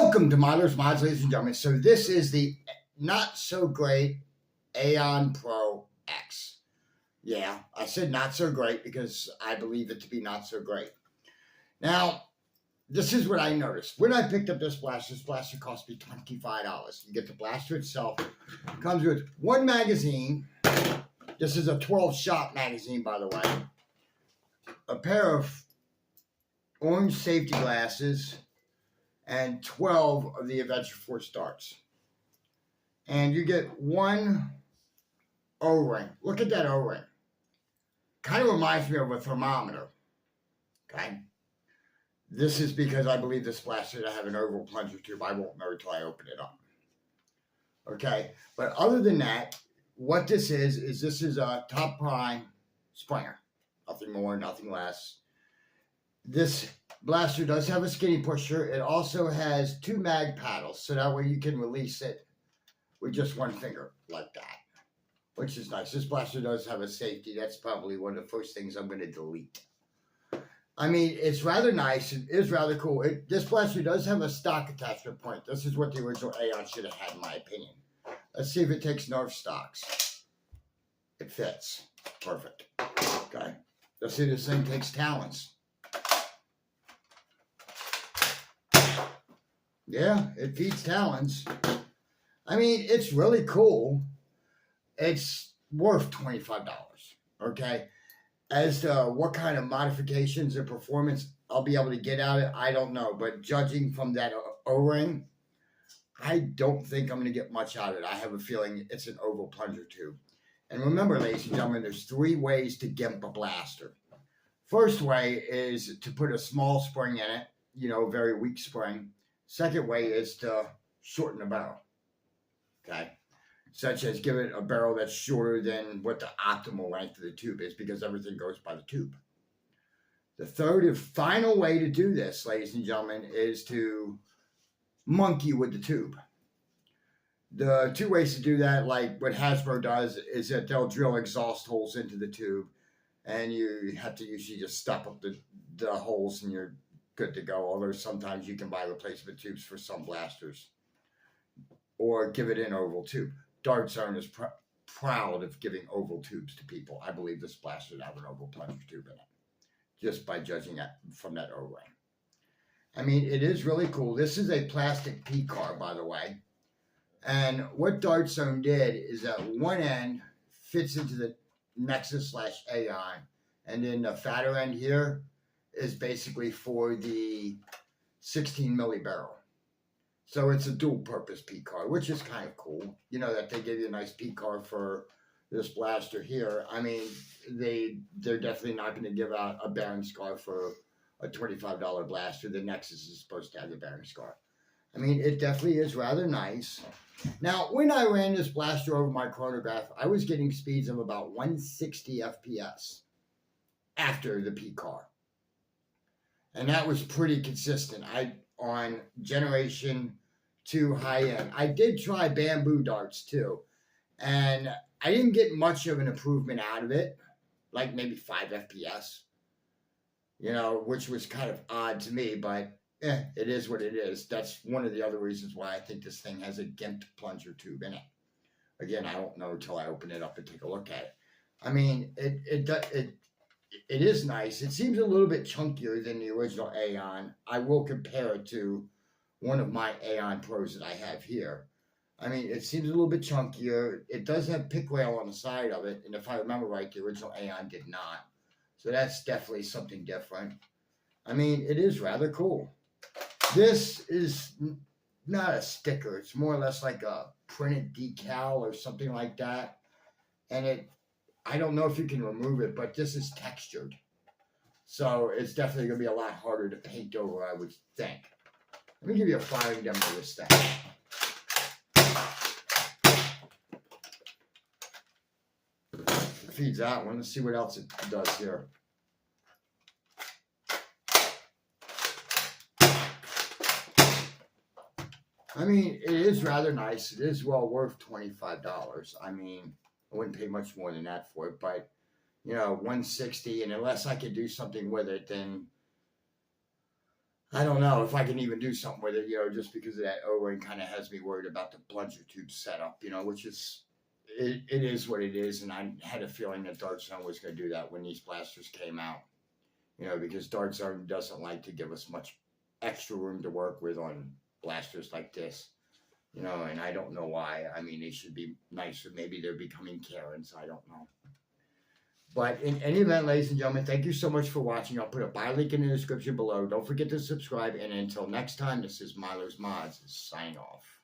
Welcome to Modders Mods, ladies and gentlemen. So this is the not so great Aeon Pro X. Yeah, I said not so great because I believe it to be not so great. Now, this is what I noticed. When I picked up this blaster cost me $25. You get the blaster itself. It comes with one magazine. This is a 12-shot magazine, by the way. A pair of orange safety glasses, and 12 of the Adventure Force darts. And you get one O-ring. Look at that O-ring. Kind of reminds me of a thermometer. Okay? This is because I believe this blaster to have an oval plunger tube. I won't know until I open it up. Okay? But other than that, what this is this is a Top Prime Springer. Nothing more, nothing less. This blaster does have a skinny pusher. It also has 2 mag paddles, so that way you can release it with just one finger, like that, which is nice. This blaster does have a safety. That's probably one of the first things I'm going to delete. I mean, it's rather nice. It is rather cool. This blaster does have a stock attachment point. This is what the original Aeon should have had, in my opinion. Let's see if it takes Nerf stocks. It fits. Perfect. Okay. Let's see if this thing takes Talons. Yeah, it feeds Talons. I mean, it's really cool. It's worth $25, okay? As to what kind of modifications and performance I'll be able to get out of it, I don't know. But judging from that O-ring, I don't think I'm going to get much out of it. I have a feeling it's an oval plunger tube. And remember, ladies and gentlemen, there's 3 ways to gimp a blaster. First way is to put a small spring in it, very weak spring. Second way is to shorten the barrel, okay? Such as give it a barrel that's shorter than what the optimal length of the tube is, because everything goes by the tube. The third and final way to do this, ladies and gentlemen, is to monkey with the tube. The 2 ways to do that, like what Hasbro does, is that they'll drill exhaust holes into the tube, and you have to usually just stop up the holes and you're good to go, although sometimes you can buy replacement tubes for some blasters. Or give it an oval tube. Dart Zone is proud of giving oval tubes to people. I believe this blaster would have an oval plunger tube in it, just by judging that from that O-ring. I mean, it is really cool. This is a plastic P-car, by the way. And what Dart Zone did is that one end fits into the Nexus/Aeon, and then the fatter end here is basically for the 16 milli barrel. So it's a dual purpose P-car, which is kind of cool. That they give you a nice P-car for this blaster here. I mean, they're definitely not going to give out a bearing scar for a $25 blaster. The Nexus is supposed to have the bearing scar. I mean, it definitely is rather nice. Now, when I ran this blaster over my chronograph, I was getting speeds of about 160 FPS after the P-car. And that was pretty consistent. On Generation 2 high-end. I did try bamboo darts too. And I didn't get much of an improvement out of it. Like maybe 5 FPS. Which was kind of odd to me. But it is what it is. That's one of the other reasons why I think this thing has a gimped plunger tube in it. Again, I don't know until I open it up and take a look at it. I mean, it is nice. It seems a little bit chunkier than the original Aeon. I will compare it to one of my Aeon Pros that I have here. I mean, it seems a little bit chunkier. It does have pick rail on the side of it. And if I remember right, the original Aeon did not. So that's definitely something different. I mean, it is rather cool. This is not a sticker. It's more or less like a printed decal or something like that. And I don't know if you can remove it, but this is textured. So it's definitely going to be a lot harder to paint over, I would think. Let me give you a firing demo of this thing. It feeds that one. Let's see what else it does here. I mean, it is rather nice. It is well worth $25. I mean, I wouldn't pay much more than that for it, but 160, and unless I could do something with it, then I don't know if I can even do something with it, just because of that O-ring kind of has me worried about the plunger tube setup, which is, it is what it is. And I had a feeling that Dart Zone was going to do that when these blasters came out, because Dart Zone doesn't like to give us much extra room to work with on blasters like this, and I don't know why. I mean, they should be nicer. Maybe they're becoming Karens. I don't know. But in any event, ladies and gentlemen, thank you so much for watching. I'll put a buy link in the description below. Don't forget to subscribe. And until next time, this is Milo's Mods signing off.